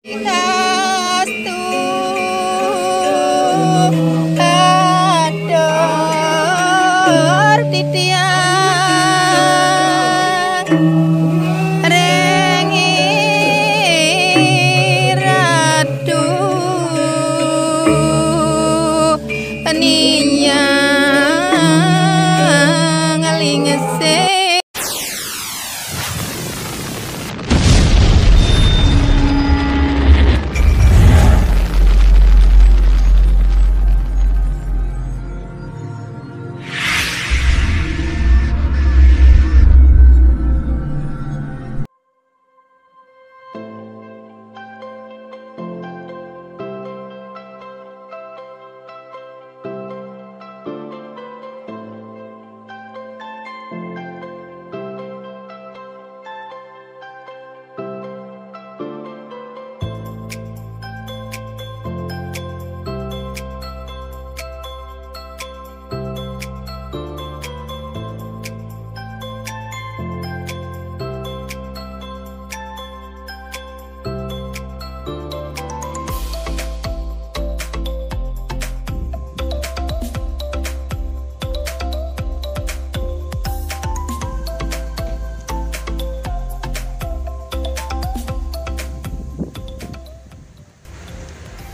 Ngastu ador titiang rengi ratu ninyang ngalingese.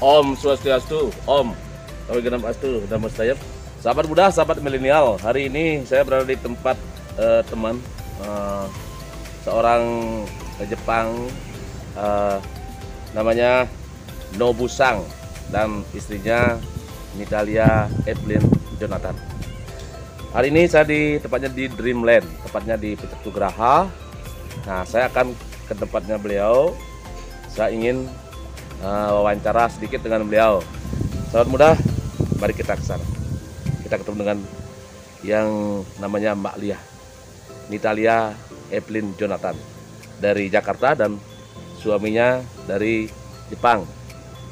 Om Swastiastu, Om Awigenam Astu, Namo Buddhaya. Sahabat muda, sahabat milenial, hari ini saya berada di tempat teman seorang Jepang, namanya Nobusang, dan istrinya Nitalia Evelyn Jonathan. Hari ini saya tepatnya di Dreamland, tepatnya di Petertugraha. Nah, saya akan ke tempatnya beliau. Saya ingin wawancara sedikit dengan beliau. Sahabat muda, mari kita ke sana. Kita ketemu dengan yang namanya Mbak Lia, Nitalia Evelyn Jonathan dari Jakarta, dan suaminya dari Jepang,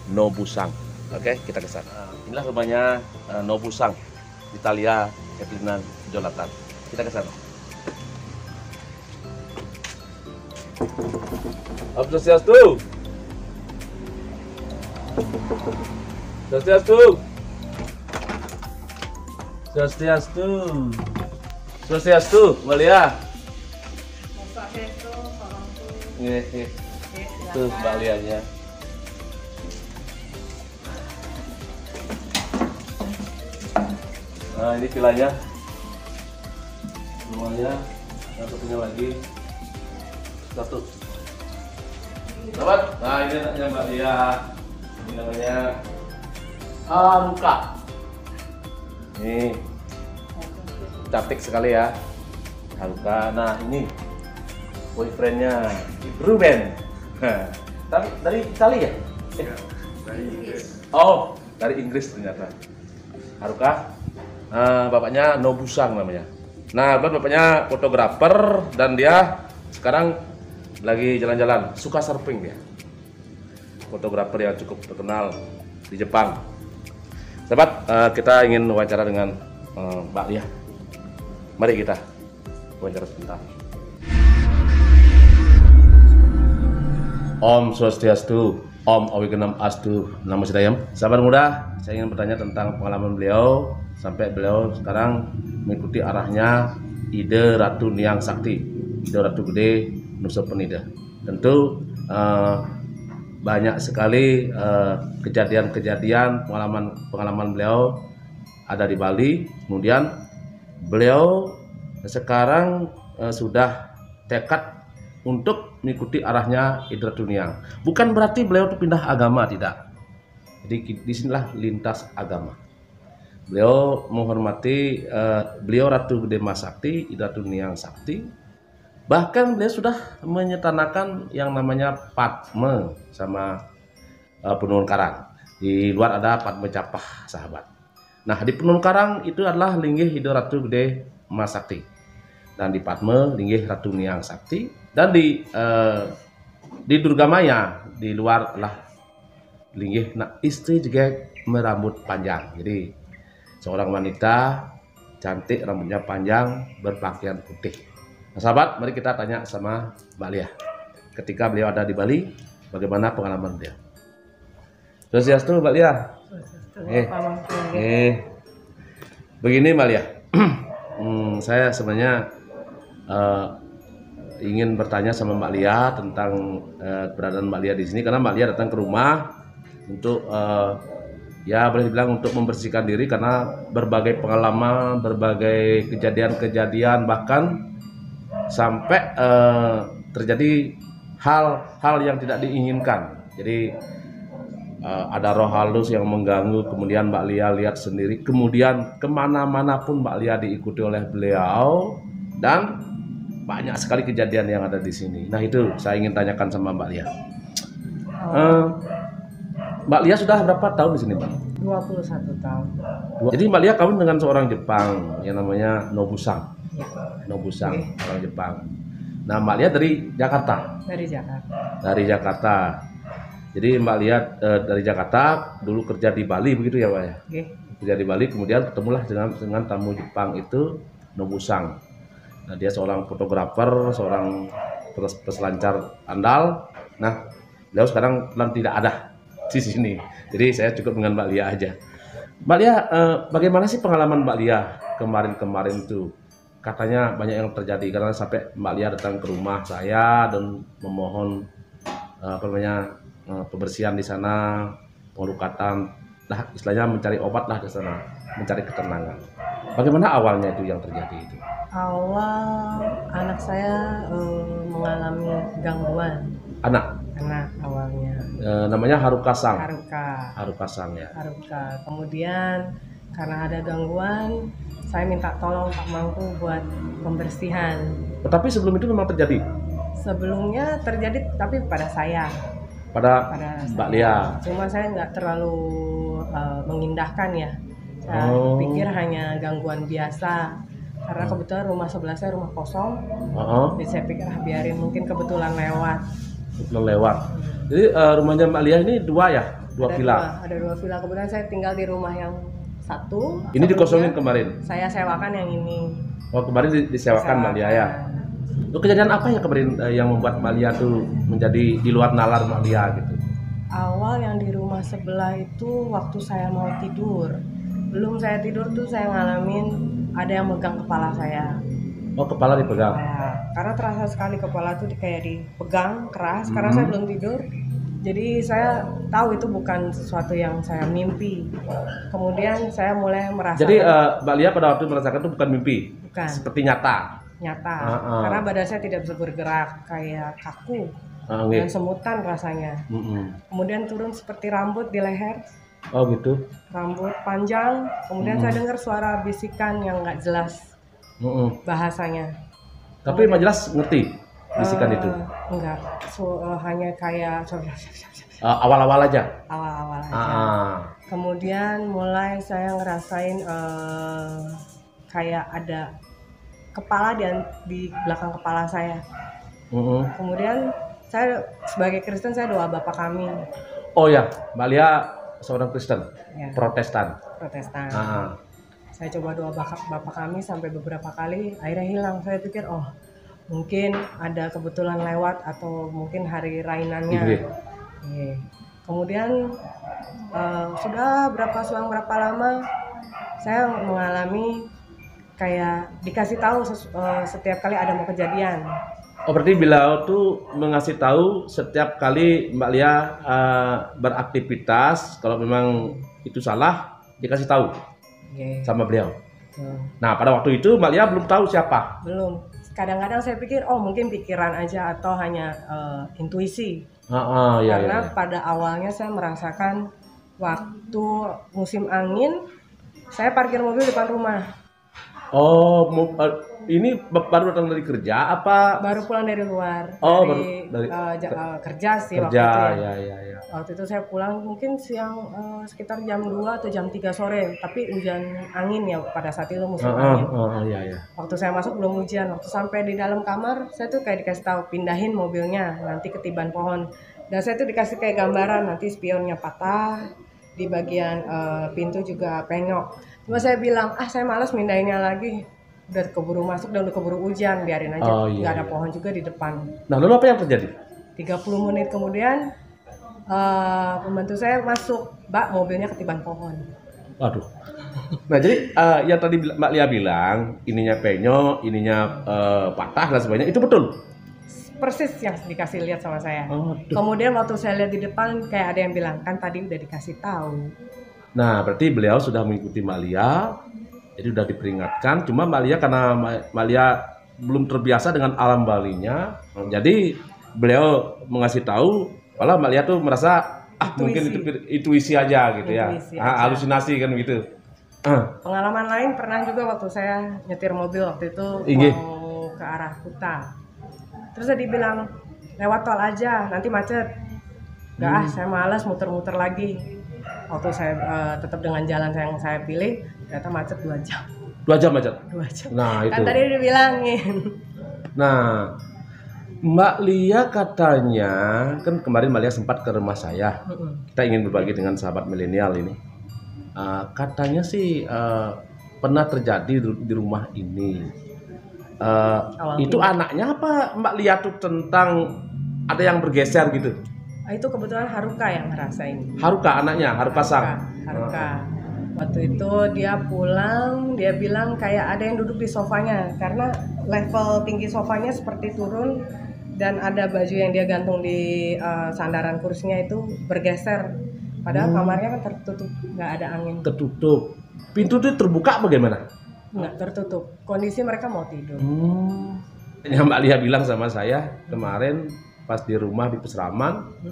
Nobusang. Oke, kita ke sana. Inilah rumahnya Nobusang, Nitalia Evelyn Jonathan. Kita ke sana. Swastiastu. Swastiastu. Swastiastu. Swastiastu, Malia. Tuh Mbak Lianya. Nah, ini vilanya. Rumahnya, satunya lagi. Satu. Dapat? Nah, ini anaknya Mbak Lia. Ini namanya Haruka. Ini cantik sekali ya, Haruka. Nah, ini boyfriendnya Ruben. Tapi dari Italia ya? Dari Inggris. Oh, dari Inggris ternyata. Haruka. Bapaknya Nobusang namanya. Nah, bapaknya fotografer dan dia sekarang lagi jalan-jalan, suka surfing dia. Fotografer yang cukup terkenal di Jepang. Sahabat, kita ingin wawancara dengan Mbak Lia. Mari kita wawancara sebentar. Om Swastiastu, Om Awigenam Astu, Namo Buddhaya. Sahabat muda, saya ingin bertanya tentang pengalaman beliau sampai beliau sekarang mengikuti arahnya ide Ratu Niang Sakti, ide Ratu Gede Nusa Penida. Tentu banyak sekali kejadian-kejadian, pengalaman beliau ada di Bali. Kemudian beliau sekarang sudah tekad untuk mengikuti arahnya Ide Ratu Niang. Bukan berarti beliau itu pindah agama, tidak. Jadi disinilah lintas agama. Beliau menghormati beliau Ratu Gede Mas Sakti, Ide Ratu Niang Sakti. Bahkan beliau sudah menyetanakan yang namanya Padme sama Penuhun Karang. Di luar ada Padme Capah, sahabat. Nah, di Penuhun Karang itu adalah linggih Ide Ratu Gede Mas Sakti. Dan di Padme linggih Ratu Niang Sakti. Dan di Durgamaya di luar adalah linggih istri juga merambut panjang. Jadi seorang wanita cantik, rambutnya panjang, berpakaian putih. Nah, sahabat, mari kita tanya sama Mbak Lia. Ketika beliau ada di Bali, bagaimana pengalaman dia. Swastiastu Mbak Lia. Begini Mbak Lia, saya sebenarnya ingin bertanya sama Mbak Lia tentang keberadaan Mbak Lia di sini karena Mbak Lia datang ke rumah untuk ya boleh dibilang untuk membersihkan diri karena berbagai pengalaman, berbagai kejadian-kejadian bahkan sampai terjadi hal-hal yang tidak diinginkan. Jadi ada roh halus yang mengganggu, kemudian Mbak Lia lihat sendiri, kemudian kemana-mana pun Mbak Lia diikuti oleh beliau dan banyak sekali kejadian yang ada di sini. Nah itu saya ingin tanyakan sama Mbak Lia. Mbak Lia sudah berapa tahun di sini, Mbak? 21 tahun. Jadi Mbak Lia kawin dengan seorang Jepang yang namanya Nobusang. Ya, Nobusang, orang Jepang. Nah Mbak Lia dari Jakarta. dari Jakarta. Dari Jakarta. Jadi Mbak Lia dari Jakarta dulu kerja di Bali begitu ya Pak ya? Oke. Kerja di Bali kemudian ketemulah dengan tamu Jepang itu Nobusang. Nah dia seorang fotografer, seorang peselancar andal. Nah beliau sekarang tidak ada di sini. Jadi saya cukup dengan Mbak Lia aja. Mbak Lia, bagaimana sih pengalaman Mbak Lia kemarin itu? Katanya banyak yang terjadi karena sampai Mbak Lia datang ke rumah saya dan memohon pembersihan di sana, pengelukatan, lah istilahnya mencari obat lah di sana, mencari ketenangan. Bagaimana awalnya itu yang terjadi itu? Awal anak saya mengalami gangguan. Anak Awalnya. Namanya Harukasang. Haruka. Harukasang ya. Haruka. Kemudian karena ada gangguan, saya minta tolong Pak Mangku buat pembersihan. Tetapi sebelum itu memang terjadi. Sebelumnya terjadi tapi pada saya. Pada Mbak Lia. Cuma saya nggak terlalu mengindahkan ya. Saya pikir hanya gangguan biasa. Karena kebetulan rumah sebelah saya rumah kosong. Jadi saya pikir biarin mungkin kebetulan lewat. Jadi rumahnya Mbak Lia ini dua ya? Dua villa? Villa. Ada 2 villa. Kebetulan saya tinggal di rumah yang satu. Ini dikosongin kemarin? Saya sewakan yang ini. Oh kemarin disewakan Mbak Lia ya? Itu kejadian apa ya kemarin yang membuat Mbak Lia tuh menjadi di luar nalar Mbak Lia gitu? Awal yang di rumah sebelah itu waktu saya mau tidur. Belum saya tidur tuh saya ngalamin ada yang megang kepala saya. Oh kepala dipegang? Ya, karena terasa sekali kepala tuh kayak dipegang keras karena saya belum tidur. Jadi saya tahu itu bukan sesuatu yang saya mimpi. Kemudian saya mulai merasakan. Jadi Mbak Lia pada waktu merasakan itu bukan mimpi? Bukan. Seperti nyata? Nyata. Karena badan saya tidak bisa bergerak, kayak kaku dan semutan rasanya. Kemudian turun seperti rambut di leher. Oh gitu. Rambut panjang. Kemudian saya dengar suara bisikan yang nggak jelas bahasanya. Tapi Mbak jelas ngerti bisikan itu? Enggak. Hanya kayak awal-awal aja. Awal-awal aja. Kemudian mulai saya ngerasain kayak ada kepala di belakang kepala saya. Kemudian saya sebagai Kristen saya doa Bapa Kami. Oh ya, Mbak Lia seorang Kristen, Ya. Protestan. Saya coba doa Bapa Kami sampai beberapa kali, akhirnya hilang. Saya pikir mungkin ada kebetulan lewat atau mungkin hari rainannya. Kemudian sudah selang berapa lama saya mengalami kayak dikasih tahu setiap kali ada mau kejadian. Oh berarti beliau tuh mengasih tahu setiap kali Mbak Lia beraktivitas, kalau memang itu salah dikasih tahu sama beliau. Nah pada waktu itu Mbak Lia belum tahu siapa? Belum. Kadang-kadang saya pikir mungkin pikiran aja atau hanya intuisi. Karena pada awalnya saya merasakan waktu musim angin saya parkir mobil depan rumah. Oh, ini baru datang dari kerja apa? Baru pulang dari luar. Dari kerja sih kerja, waktu itu. Ya. Waktu itu saya pulang mungkin siang sekitar jam 2 atau jam 3 sore, tapi hujan angin ya pada saat itu musim angin. Ya. Waktu saya masuk belum hujan, waktu sampai di dalam kamar saya tuh kayak dikasih tahu pindahin mobilnya nanti ketiban pohon. Dan saya tuh dikasih kayak gambaran nanti spionnya patah, di bagian pintu juga penyok. Cuma saya bilang, saya malas mindahinnya lagi. Udah keburu masuk dan udah keburu hujan, biarin aja. Nggak ada pohon juga di depan. Nah lalu apa yang terjadi? 30 menit kemudian Pembantu saya masuk, Mbak mobilnya ketiban pohon. Waduh. Nah jadi yang tadi Mbak Lia bilang ininya penyok, ininya patah dan sebagainya itu betul. Persis yang dikasih lihat sama saya. Aduh. Kemudian waktu saya lihat di depan kayak ada yang bilang, kan tadi udah dikasih tahu. Nah berarti beliau sudah mengikuti Mbak Lia, jadi sudah diperingatkan. Cuma Mbak Lia karena Mbak Lia belum terbiasa dengan alam Balinya, jadi beliau mengasih tahu. Malah Mbak Lia tuh merasa mungkin itu intuisi aja gitu Intuisi ya, aja. halusinasi kan gitu. Pengalaman lain pernah juga waktu saya nyetir mobil waktu itu Inggih. mau ke arah Kuta. Terus saya dibilang lewat tol aja, nanti macet. Enggak saya malas muter-muter lagi. Waktu saya tetap dengan jalan yang saya pilih, ternyata macet 2 jam. 2 jam macet. 2 jam. Nah itu. Kan tadi udah bilangin. Nah Mbak Lia katanya kan kemarin Mbak Lia sempat ke rumah saya. Kita ingin berbagi dengan sahabat milenial ini. Katanya sih pernah terjadi di rumah ini. Itu anaknya apa Mbak Lia tuh tentang ada yang bergeser gitu? Itu kebetulan Haruka yang ngerasain. Haruka anaknya, Haruka Sang. Haruka. Waktu itu dia pulang, dia bilang kayak ada yang duduk di sofanya karena level tinggi sofanya seperti turun dan ada baju yang dia gantung di sandaran kursinya itu bergeser. Padahal kamarnya kan tertutup, nggak ada angin. Tertutup. Pintu itu terbuka bagaimana? Nggak tertutup. Kondisi mereka mau tidur. Yang Mbak Lia bilang sama saya kemarin pas di rumah di Peseraman,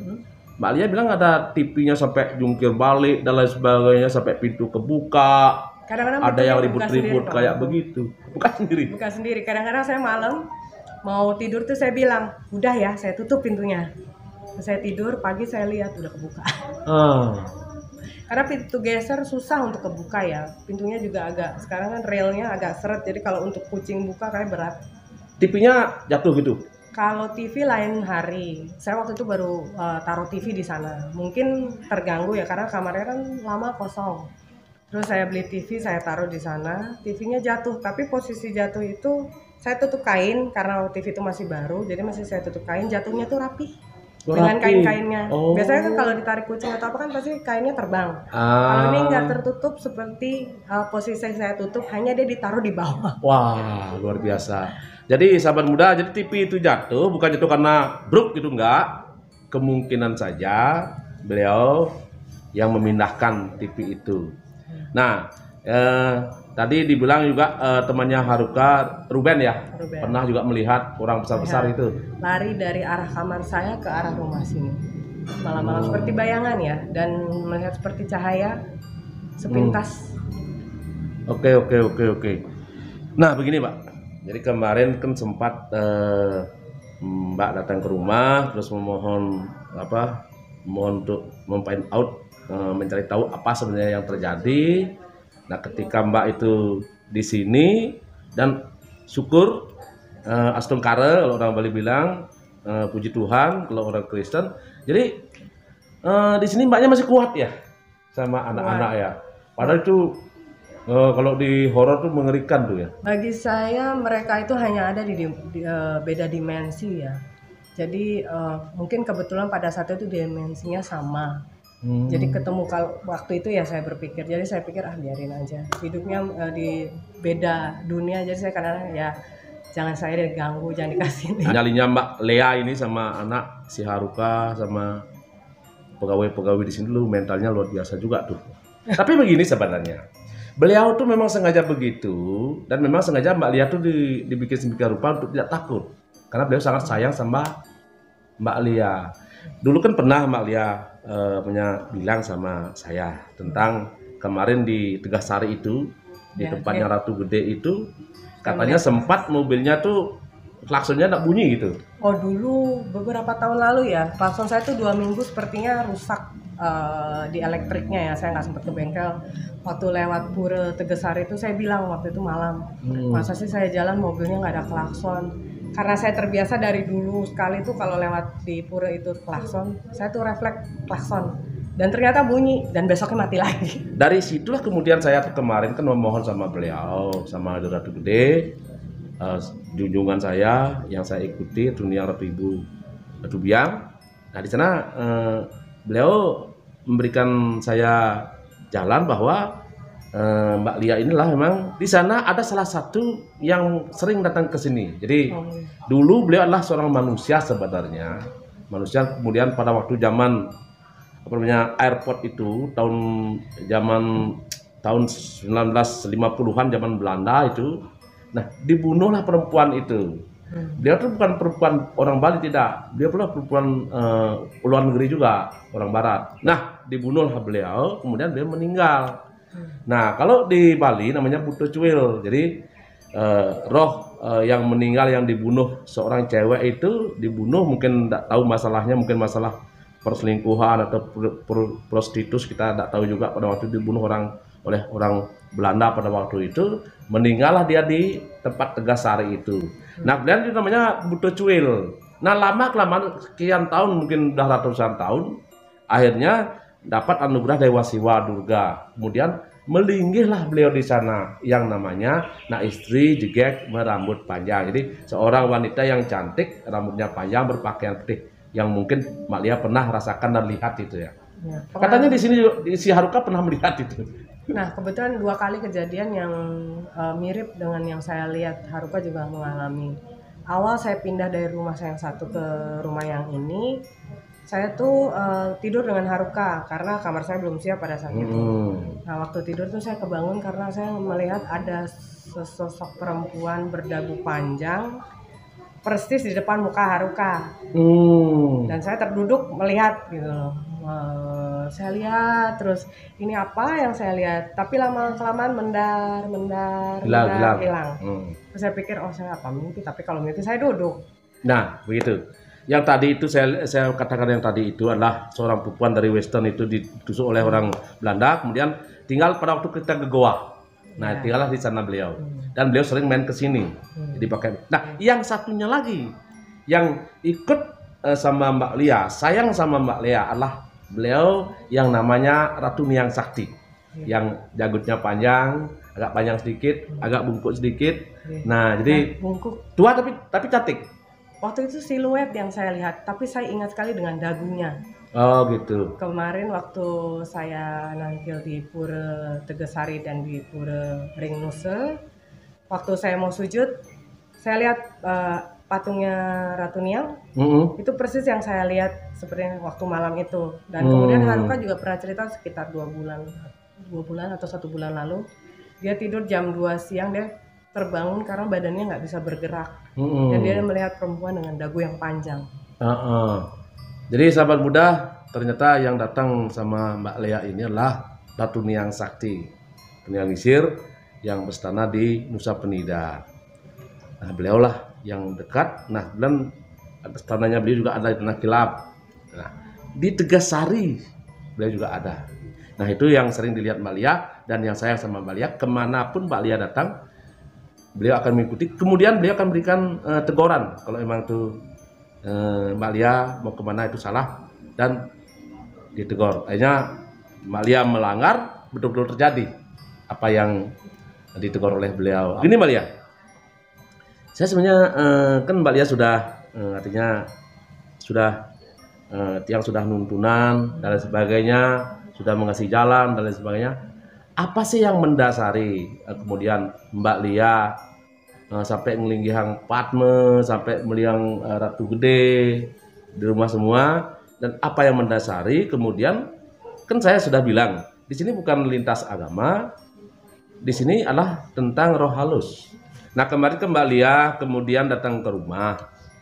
Mbak Lia bilang ada TV-nya sampai jungkir balik dan lain sebagainya sampai pintu kebuka. Kadang-kadang Ada yang pintunya buka ribut-ribut sendiri, kayak Pak. begitu. Bukan sendiri. Buka sendiri. Kadang-kadang saya malam mau tidur tuh saya bilang, udah ya saya tutup pintunya. Saya tidur, pagi saya lihat udah kebuka. Karena pintu geser susah untuk kebuka ya. Pintunya juga agak, sekarang kan railnya agak seret. Jadi kalau untuk kucing buka kayak berat. TV-nya jatuh gitu. Kalau TV lain hari, saya waktu itu baru taruh TV di sana. Mungkin terganggu ya karena kamarnya kan lama kosong. Terus saya beli TV, saya taruh di sana. TV-nya jatuh, tapi posisi jatuh itu saya tutup kain karena TV itu masih baru. Jadi masih saya tutup kain, jatuhnya tuh rapi. Dengan kain-kainnya. Biasanya kan kalau ditarik kucing atau apa kan pasti kainnya terbang. Kalau ini nggak tertutup seperti posisi saya tutup, hanya dia ditaruh di bawah. Wah, luar biasa. Jadi sahabat muda, jadi TV itu jatuh bukan jatuh karena bruk gitu enggak. Kemungkinan saja beliau yang memindahkan TV itu. Nah, tadi dibilang juga temannya Haruka, Ruben ya, Ruben. pernah juga melihat orang besar-besar Ya, itu. lari dari arah kamar saya ke arah rumah sini. Malam-malam seperti bayangan ya, dan melihat seperti cahaya sepintas. Oke. Nah begini Pak, jadi kemarin kan sempat Mbak datang ke rumah terus mohon untuk memfind out, mencari tahu apa sebenarnya yang terjadi. Nah ketika Mbak itu di sini dan syukur astungkara kalau orang Bali bilang, puji Tuhan kalau orang Kristen. Jadi di sini Mbaknya masih kuat ya sama anak-anak ya. Padahal itu kalau di horor tuh mengerikan tuh ya. Bagi saya mereka itu hanya ada di beda dimensi ya. Jadi mungkin kebetulan pada saat itu dimensinya sama. Jadi ketemu kalau waktu itu ya saya berpikir. Jadi saya pikir biarin aja. Hidupnya di beda dunia. Jadi saya kadang ya jangan saya diganggu, jangan dikasih. Nyalinya Mbak Lea ini sama anak si Haruka sama pegawai-pegawai di sini lu mentalnya luar biasa juga tuh. Tapi begini sebenarnya. Beliau tuh memang sengaja begitu dan memang sengaja Mbak Lia tuh dibikin sedemikian rupa untuk tidak takut karena beliau sangat sayang sama Mbak Lia. Dulu kan pernah Mbak Lia bilang sama saya tentang kemarin di Tegasari itu di tempatnya Ratu Gede itu katanya sempat mobilnya tuh klaksonnya tak bunyi gitu. Oh dulu beberapa tahun lalu ya, klakson saya tuh 2 minggu sepertinya rusak di elektriknya ya, saya nggak sempat ke bengkel. Waktu lewat Pura Tegasari itu saya bilang waktu itu malam, masa sih saya jalan mobilnya nggak ada klakson. Karena saya terbiasa dari dulu sekali tuh kalau lewat di Pura itu klakson, saya tuh refleks klakson. Dan ternyata bunyi dan besoknya mati lagi. Dari situlah kemudian saya kemarin kan memohon sama beliau, sama Ratu Gede, junjungan saya yang saya ikuti dunia Ratu Ibu Ratu Biang. Nah di sana beliau memberikan saya jalan bahwa Mbak Lia inilah memang di sana ada salah satu yang sering datang ke sini. Jadi dulu beliau adalah seorang manusia sebenarnya. Manusia kemudian pada waktu zaman apa namanya airport itu zaman 1950-an zaman Belanda itu. Nah, dibunuhlah perempuan itu. Dia tuh bukan perempuan orang Bali, tidak. Dia pula perempuan luar negeri juga, orang Barat. Nah, dibunuhlah beliau, kemudian beliau meninggal. Nah, kalau di Bali namanya Buto Cuil. Jadi roh yang meninggal, yang dibunuh seorang cewek itu dibunuh, mungkin tidak tahu masalahnya, mungkin masalah perselingkuhan atau prostitusi, kita tidak tahu juga. Pada waktu dibunuh oleh orang Belanda pada waktu itu, meninggallah dia di tempat Tegasari itu. Nah, kemudian itu namanya Buto Cuil. Nah, lama kelamaan sekian tahun, mungkin udah ratusan tahun, akhirnya dapat anugerah Dewa Siwa Durga. Kemudian melinggihlah beliau di sana yang namanya Istri Jegek Merambut Panjang. Jadi seorang wanita yang cantik, rambutnya panjang, berpakaian putih, yang mungkin Mbak Lia pernah rasakan dan lihat itu ya. Katanya di sini si Haruka pernah melihat itu. Nah, kebetulan 2 kali kejadian yang mirip dengan yang saya lihat, Haruka juga mengalami. Awal saya pindah dari rumah saya yang satu ke rumah yang ini, saya tuh tidur dengan Haruka karena kamar saya belum siap pada saat itu. Nah, waktu tidur tuh saya kebangun karena saya melihat ada sesosok perempuan berdagu panjang persis di depan muka Haruka. Dan saya terduduk melihat gitu loh. Saya lihat terus, ini apa yang saya lihat, tapi lama-kelamaan hilang. Terus saya pikir, oh saya apa mimpi, tapi kalau mimpi saya duduk. Nah, begitu. Yang tadi itu saya katakan, yang tadi itu adalah seorang perempuan dari Western itu ditusuk oleh orang Belanda, kemudian tinggal pada waktu kita ke Goa. Nah, tinggallah di sana beliau. Dan beliau sering main ke sini. Jadi pakai. Nah, yang satunya lagi yang ikut sama Mbak Lia, sayang sama Mbak Lia adalah beliau yang namanya Ratu Niang Sakti. Yang jaggutnya panjang, agak panjang sedikit, agak bungkuk sedikit. Nah, jadi bungkuk. Tua tapi cantik. Waktu itu siluet yang saya lihat, tapi saya ingat sekali dengan dagunya. Oh gitu. Kemarin waktu saya nampil di Pura Tegasari dan di Pura Ringnuse, waktu saya mau sujud, saya lihat patungnya Ratu Niang. Itu persis yang saya lihat seperti waktu malam itu. Dan kemudian Haruka juga pernah cerita sekitar 2 bulan atau 1 bulan lalu, dia tidur jam 2 siang, dia terbangun karena badannya nggak bisa bergerak. Dan dia melihat perempuan dengan dagu yang panjang. Jadi sahabat muda, ternyata yang datang sama Mbak Lia ini adalah Ratu Niang Sakti, Niang Isir yang berstana di Nusa Penida. Nah, beliaulah yang dekat. Nah, dan stananya beliau juga ada di Tanah Kilap. Nah, di Tegasari beliau juga ada. Nah, itu yang sering dilihat Mbak Lia, dan yang sayang sama Mbak Lia, kemanapun Mbak Lia datang, beliau akan mengikuti. Kemudian beliau akan berikan teguran kalau memang itu Mbak Lia mau kemana itu salah, dan ditegur. Akhirnya Mbak Lia melanggar, betul-betul terjadi apa yang ditegur oleh beliau. Gini Mbak Lia, saya sebenarnya kan Mbak Lia sudah artinya sudah yang sudah nuntunan dan lain sebagainya, sudah mengasih jalan dan lain sebagainya. Apa sih yang mendasari kemudian Mbak Lia sampai ngelinggihang Padme, sampai meliang Ratu Gede di rumah semua, dan apa yang mendasari kemudian, kan saya sudah bilang di sini bukan lintas agama, di sini adalah tentang roh halus. Nah, kemarin ke Mbak Lia kemudian datang ke rumah,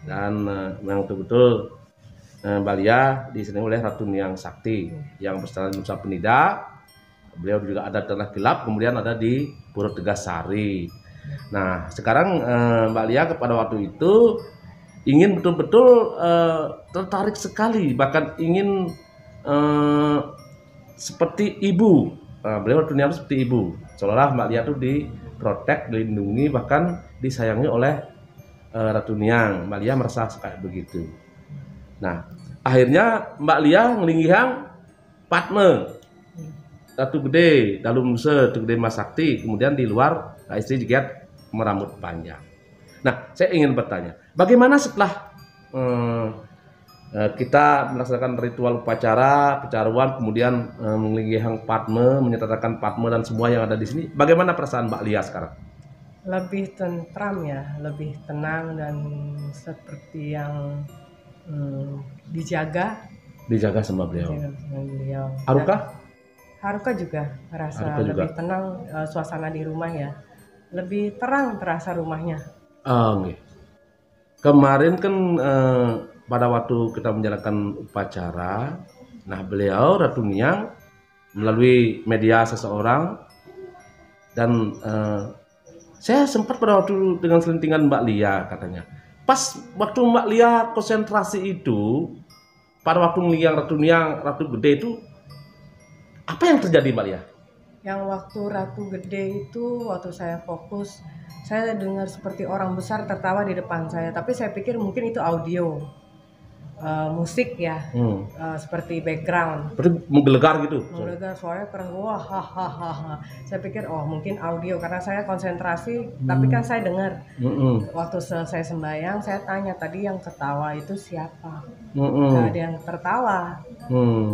dan memang betul-betul Mbak Lia di sini oleh Ratu Niang Sakti yang berstana di Nusa Penida. Beliau juga ada Tanah Kilap, kemudian ada di Pura Tegasari. Nah, sekarang Mbak Lia pada waktu itu ingin betul-betul tertarik sekali, bahkan ingin seperti ibu. Beliau dunia seperti ibu, seolah Mbak Lia itu diprotek, dilindungi, bahkan disayangi oleh Ratu Niang. Mbak Lia merasa kayak begitu. Nah, akhirnya Mbak Lia ngelinggihang Padme, Ratu Gede, Dalum Nuse, Ratu Gede Mas Sakti, kemudian di luar Istri Jegek Merambut Panjang. Nah, saya ingin bertanya, bagaimana setelah kita melaksanakan ritual upacara, pecaruan, kemudian menglingihang padme, menyatakan padme dan semua yang ada di sini. Bagaimana perasaan Mbak Lia sekarang? Lebih tentram ya, lebih tenang dan seperti yang dijaga Sama beliau. dengan beliau. Haruka? Haruka juga merasa Haruka juga. lebih tenang, suasana di rumah ya, lebih terang terasa rumahnya. Nggih. Kemarin kan pada waktu kita menjalankan upacara, nah beliau Ratu Niang melalui media seseorang dan saya sempat pada waktu dengan selentingan Mbak Lia katanya. Pas waktu Mbak Lia konsentrasi itu, pada waktu ngeliang Ratu Niang, Ratu Gede itu, apa yang terjadi Mbak Lia? Yang waktu Ratu Gede itu, waktu saya fokus, saya dengar seperti orang besar tertawa di depan saya, tapi saya pikir mungkin itu audio, musik ya, seperti background. Berarti menggelegar gitu. Mendengar suaranya keren, wah hahaha. Saya pikir oh mungkin audio karena saya konsentrasi, tapi kan saya dengar. Waktu selesai sembahyang saya tanya tadi yang ketawa itu siapa? Gak ada yang tertawa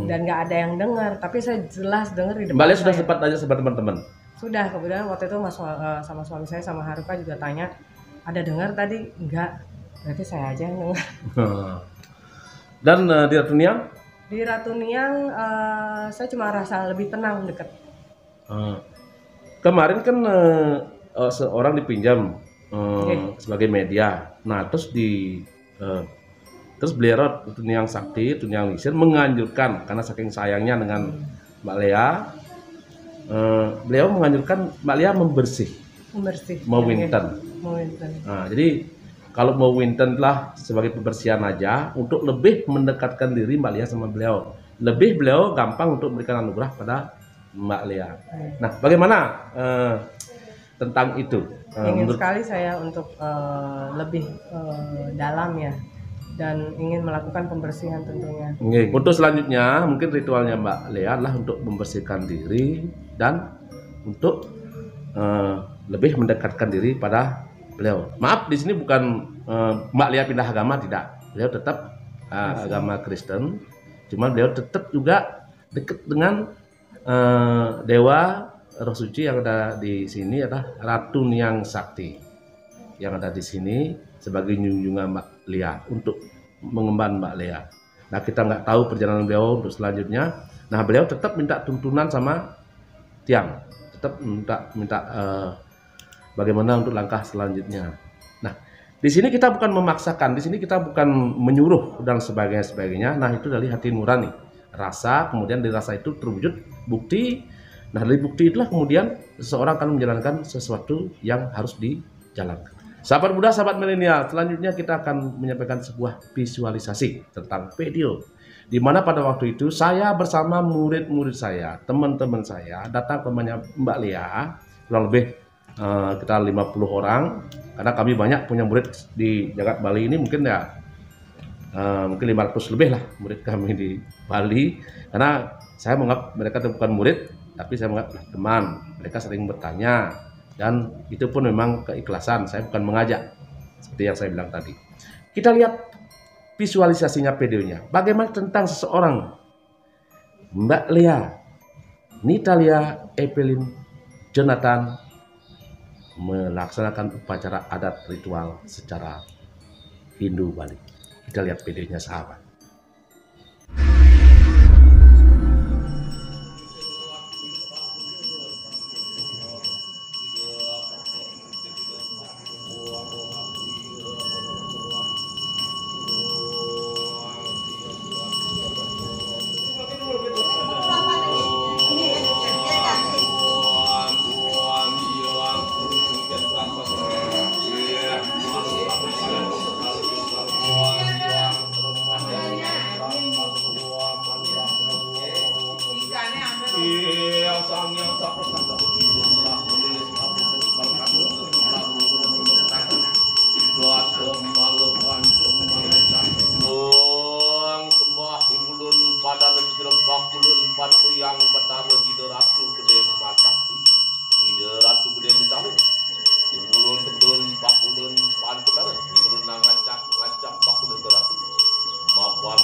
dan gak ada yang dengar, tapi saya jelas dengar di depan. Mbak Lia sudah saya. sempat tanya sama teman-teman. Sudah, kemudian waktu itu sama suami saya sama Haruka juga tanya, ada dengar tadi? Enggak, berarti saya aja yang dengar. Dan di Ratu Niang? Di Ratu Niang saya cuma rasa lebih tenang dekat. Kemarin kan seorang dipinjam sebagai media. Nah terus terus beliau Ratu Niang Sakti, Ratu Niang Lisir menganjurkan karena saking sayangnya dengan Mbak Lia, beliau menganjurkan Mbak Lia membersih. Mau winten. Nah, jadi kalau mau winten lah sebagai pembersihan aja untuk lebih mendekatkan diri Mbak Lia sama beliau. Lebih beliau gampang untuk memberikan anugerah pada Mbak Lia. Nah, bagaimana tentang itu? Ingin sekali saya untuk lebih dalam ya, dan ingin melakukan pembersihan tentunya. Untuk selanjutnya mungkin ritualnya Mbak Lia adalah untuk membersihkan diri dan untuk lebih mendekatkan diri pada beliau. Maaf, di sini bukan Mbak Lia pindah agama, tidak. Beliau tetap agama Kristen, cuma beliau tetap juga dekat dengan dewa roh suci yang ada di sini adalah Ratu Niang Sakti yang ada di sini sebagai junjungan Mbak Lia untuk mengemban Mbak Lia. Nah kita nggak tahu perjalanan beliau untuk selanjutnya. Nah beliau tetap minta tuntunan sama tiang, tetap minta bagaimana untuk langkah selanjutnya. Nah, di sini kita bukan memaksakan, di sini kita bukan menyuruh dan sebagainya. Nah, itu dari hati nurani, rasa, kemudian dari rasa itu terwujud bukti. Nah, dari bukti itulah kemudian seseorang akan menjalankan sesuatu yang harus dijalankan. Sahabat muda, sahabat milenial, selanjutnya kita akan menyampaikan sebuah visualisasi tentang video. Di mana pada waktu itu saya bersama murid-murid saya, teman-teman saya datang ke rumahnya Mbak Lia, kurang lebih kita 50 orang, karena kami banyak punya murid di Jagat Bali ini, mungkin ya mungkin 500 lebih lah murid kami di Bali, karena saya menganggap mereka bukan murid, tapi saya menganggap teman. Mereka sering bertanya dan itu pun memang keikhlasan, saya bukan mengajak seperti yang saya bilang tadi. Kita lihat visualisasinya, videonya. Bagaimana tentang seseorang Mbak Lia Nitalia Evelyn Jonathan melaksanakan upacara adat ritual secara Hindu Bali. Kita lihat videonya sahabat. Pada lebih lembah kulun pantu yang betara Ida Ratu Gede Masakti, Ida Ratu Gede mencari ulun kedun pakulun pantu betara ulun ngacak pakulun Ratu mapan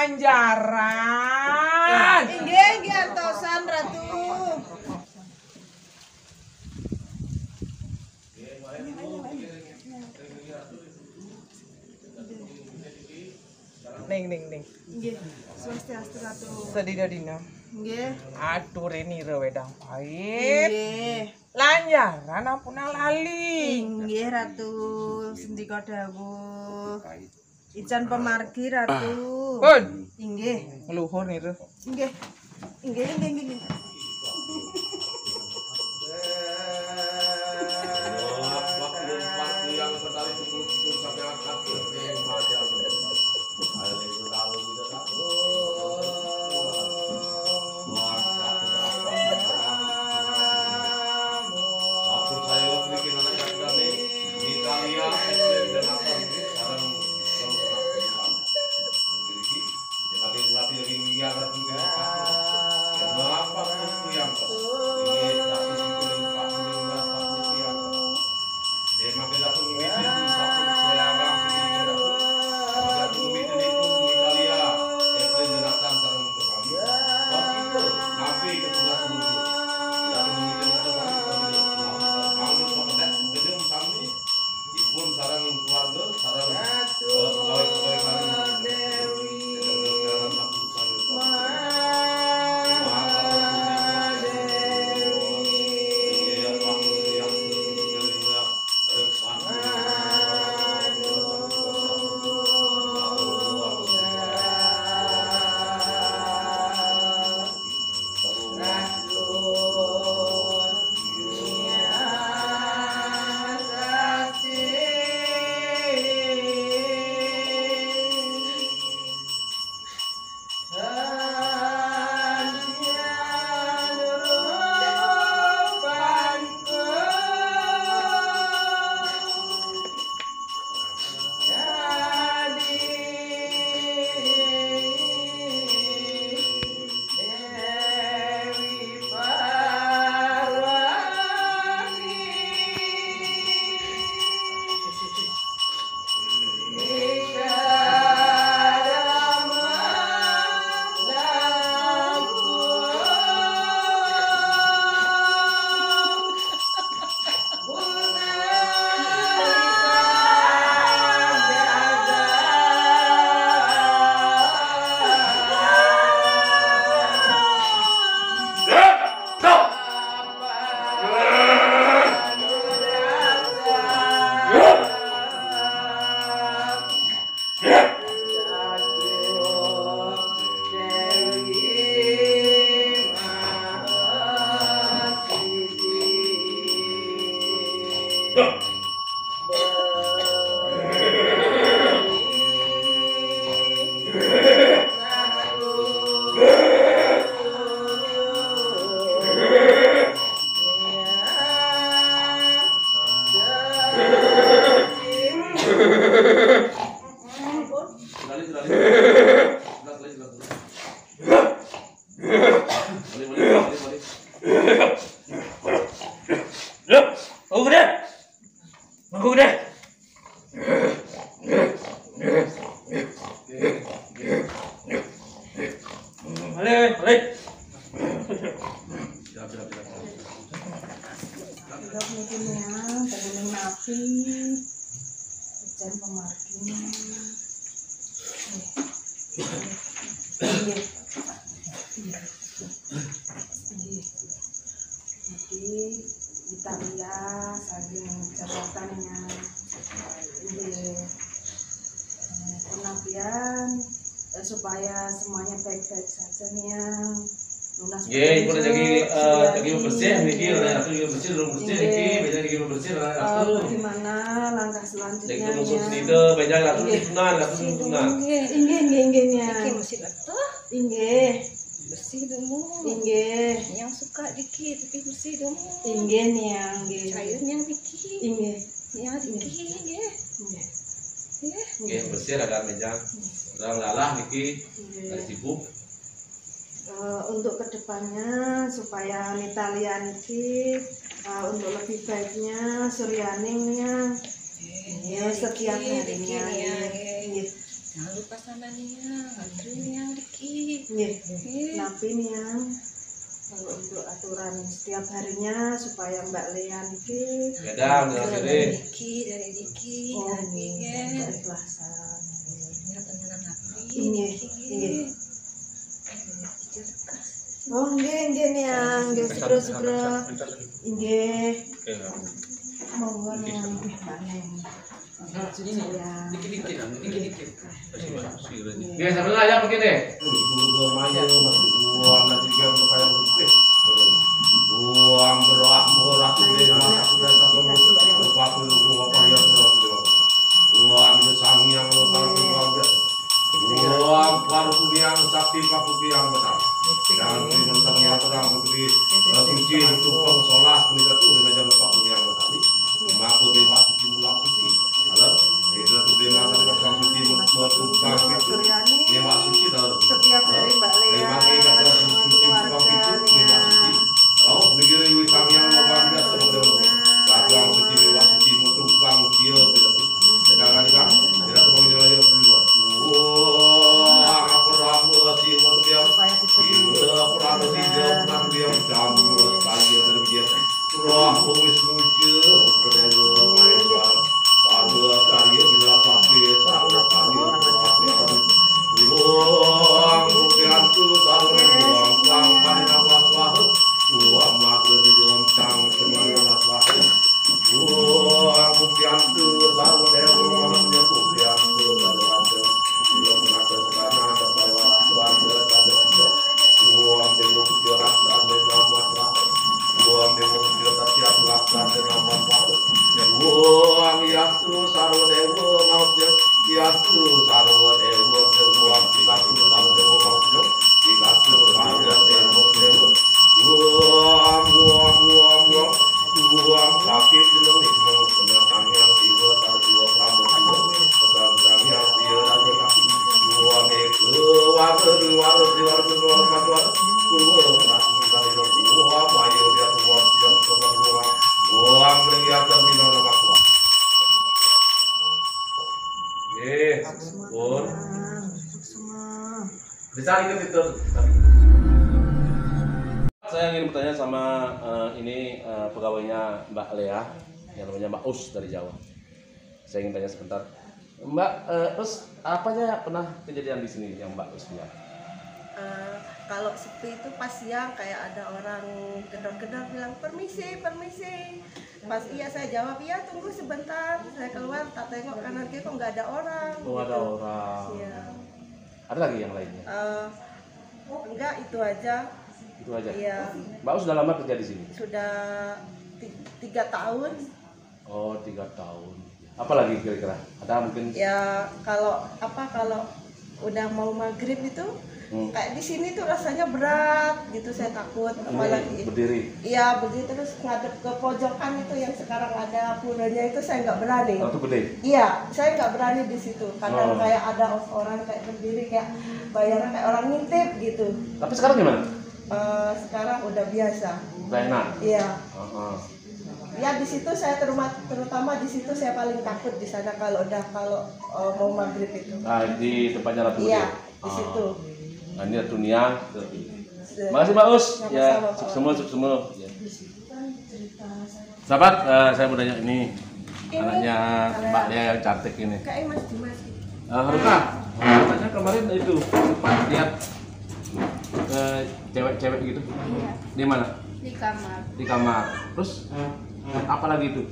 lanjaran. Inggih antosan Ratu. Ning. Nggih, swastiastu Ratu. Sedina dina. Nggih. Atur ini wedang pahit. Nggih. Lanjaran ampuna lali. Inggih Ratu, sendika dawuh. Ican pemargi Ratu. Pun Inggih. ngeluhur niru. Inggih. Inggih. Waktu yang bertali pukul sampai akad Italia saking jabatannya pengabdian supaya semuanya baik-baik saja nih yang lunas. Iya, itu lagi bersih niki, aku lagi bersih, belum bersih niki, beja lagi bersih aku. Bagaimana langkah selanjutnya? Jadi musuh itu beja aku tuntunan, Inggih ya. Inggih. Bersih dulu. Inggih. Yang suka dikit tapi bersih dulu. Inggih nih yang Cairnya dikit. Inggih. Ya dikit nggih. Oke, bersih ada meja. Orang lalah niki, lagi sibuk. Untuk kedepannya supaya Italia niki untuk lebih baiknya Suryaning yang setiap harinya Jangan lupa sama Niang, antri Niang dikit. Nggih. Napi nih yang kalau untuk aturan setiap harinya supaya Mbak Lea niki Gadang, Dari dikit, oh lagi ya. keikhlasan. Tenang api. Iya, iya. Oh nggih nih yang nggih segera nggih. Monggo yang Mbak Neng. Sayang. Oke, sambil aja mungkin deh. Uang nasi tiga berupaya berupaya. Uang berak berak deh masak sudah tak sembuh. Berpatu uang payah berak deh. Uang itu sangi yang kalau uang dia. Uang paruh yang sakti pakuh yang benar. Jangan terima sama orang berdiri. Suci untuk kau sholat menikah tu dengan jam lepas yang benar. Maka bebas suci mulang suci. Kalau itu tu bebas ada orang suci bertumpah itu. Bebas suci dah. Setiap hari Mbak Lea Bebas kita semua suci bertumpah itu bebas suci. Kalau negeri wisang yang orang biasa berbeda. Kadang suci bebas suci bertumpah dia tidak. Sedangkan juga tidak terlalu jalan berdua. Wah, aku ramu si untuk yang supaya kita pernah dia campur sekali dari dia. Roh wis lucu, keren main bal. Baru karya bila pakai sarung karya pakai. Wah, bukan tu sarung buang pang pada nafas wah. Wah, makan di dalam tang semua nafas wah. Wah, bukan tu sarung dewa dia bukan tu sarung ada. Belum mengajar sekarang ada warga ada tiga. Wah, dewa dia rasa ada nafas wah. Wah, dewa dia tapi aku rasa ada nafas wah. Wah, yastu sarung dewa mautnya. Yastu sarung dewa dewa kita tu sarung dewa mautnya. Kita tu sarung dewa. Wah. Uang sakit jelang nih mau kena tangan tiba tar jiwa rambut tiba pedang-pedangnya dia rasa sakit uang itu wajar matuar purwo langsung kali dong uang ayo dia semua siang semua uang kelihatan minum lemak uang pun semua. bisa itu saya ingin bertanya sama ini pegawainya Mbak Lea yang namanya Mbak Us dari Jawa. Saya ingin tanya sebentar, Mbak Us, apa aja pernah kejadian di sini yang Mbak Us lihat? Kalau sepi itu pas siang kayak ada orang gedor-gedor bilang permisi. Pas iya saya jawab iya tunggu sebentar. Saya keluar tak tengok kanan kiri kok nggak ada orang. Oh ada orang. Iya. Ada lagi yang lainnya? Enggak itu aja. Itu aja. Iya. Mbak Us sudah lama kerja di sini? Sudah 3 tahun. Oh 3 tahun. Apa lagi kira-kira? Ada mungkin? Ya kalau udah mau maghrib itu kayak di sini tuh rasanya berat gitu, saya takut apalagi berdiri. Iya berdiri terus ngadep ke pojokan itu yang sekarang ada puranya itu saya nggak berani. Oh, itu gede? Iya saya nggak berani di situ. Kadang kayak ada orang kayak berdiri kayak bayaran kayak orang ngintip gitu. Tapi sekarang gimana? Sekarang udah biasa. Udah enak. Iya. Ya di situ saya terutama di situ saya paling takut di sana kalau mau maghrib itu. Nah di tempatnya Ratu Gede. Iya di situ. Nah ini Ratu Niang. Makasih Mbak Us. Ya Sama-sama, sukses semua. Ya. Sahabat, saya mau tanya ini anaknya Mbak Lea yang cantik ini. Kayak Mas Dimas. Haruka, katanya kemarin itu sempat lihat cewek-cewek gitu. Iya, Di mana? di kamar. Di kamar. Terus apa lagi itu?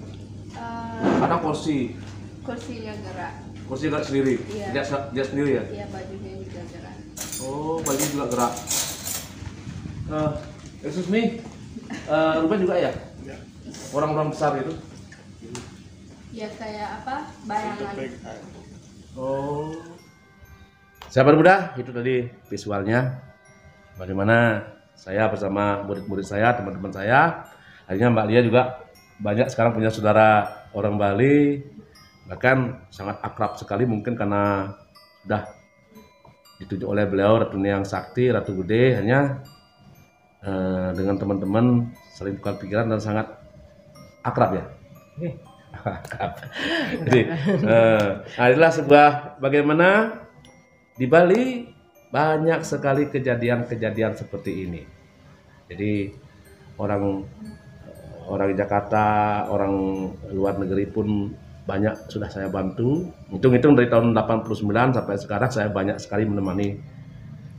Ada kursi. Kursinya gerak. Kursi gerak sendiri. Iya. Dia sendiri ya? Iya, bajunya juga gerak. Oh, baju juga gerak. Excuse me, Ruben juga ya? Orang-orang besar itu? Ya kayak apa? Bayangan. Oh. Sahabat muda, itu tadi visualnya. Bagaimana saya bersama murid-murid saya, teman-teman saya. Akhirnya Mbak Lia juga banyak sekarang punya saudara orang Bali. Bahkan sangat akrab sekali mungkin karena sudah ditunjuk oleh beliau Ratu Niang Sakti, Ratu Gede. Hanya dengan teman-teman saling tukar pikiran dan sangat akrab ya. Akrab. Jadi, nah inilah sebuah bagaimana Di Bali banyak sekali kejadian-kejadian seperti ini. Jadi orang Jakarta, orang luar negeri pun banyak sudah saya bantu. Hitung-hitung dari tahun 89 sampai sekarang saya banyak sekali menemani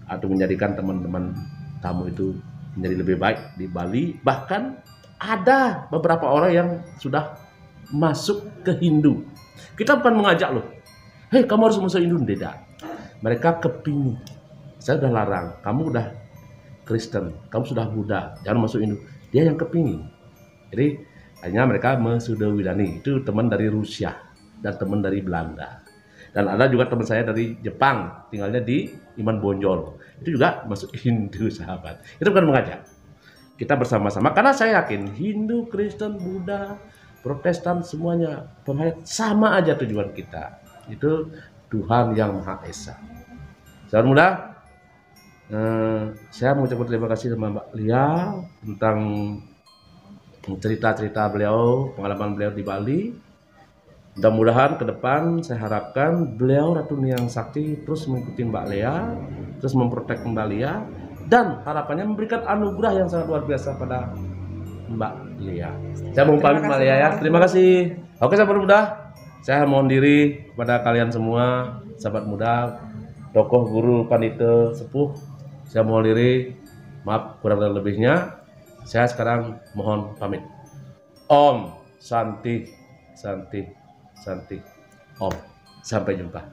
atau menjadikan teman-teman tamu itu menjadi lebih baik di Bali. Bahkan ada beberapa orang yang sudah masuk ke Hindu. Kita bukan mengajak loh, hei kamu harus masuk Hindu, tidak. Mereka kepingin. Saya udah larang, kamu udah Kristen, kamu sudah Buddha, jangan masuk Hindu. Dia yang kepingin. Jadi hanya mereka Mesudawidani, itu teman dari Rusia dan teman dari Belanda. Dan ada juga teman saya dari Jepang, tinggalnya di Iman Bonjol. Itu juga masuk Hindu, sahabat. Itu bukan mengajak. Kita bersama-sama, karena saya yakin Hindu, Kristen, Buddha, Protestan semuanya penghayat sama aja tujuan kita. Itu Tuhan yang Maha Esa. Sahabat muda, saya mengucapkan terima kasih sama Mbak Lia tentang cerita-cerita beliau, pengalaman beliau di Bali. Mudah-mudahan ke depan saya harapkan beliau Ratu Niang Sakti terus mengikuti Mbak Lia, terus memprotek Mbak Lia, dan harapannya memberikan anugerah yang sangat luar biasa pada Mbak Lia. Saya mau pamit Mbak Lia ya. Terima kasih. Oke sahabat muda, saya mohon diri kepada kalian semua, sahabat muda, tokoh, guru, panitia, sepuh. Saya mohon diri, maaf kurang dan lebihnya. Saya sekarang mohon pamit. Om Santi, Santi, Santi. Om. Sampai jumpa.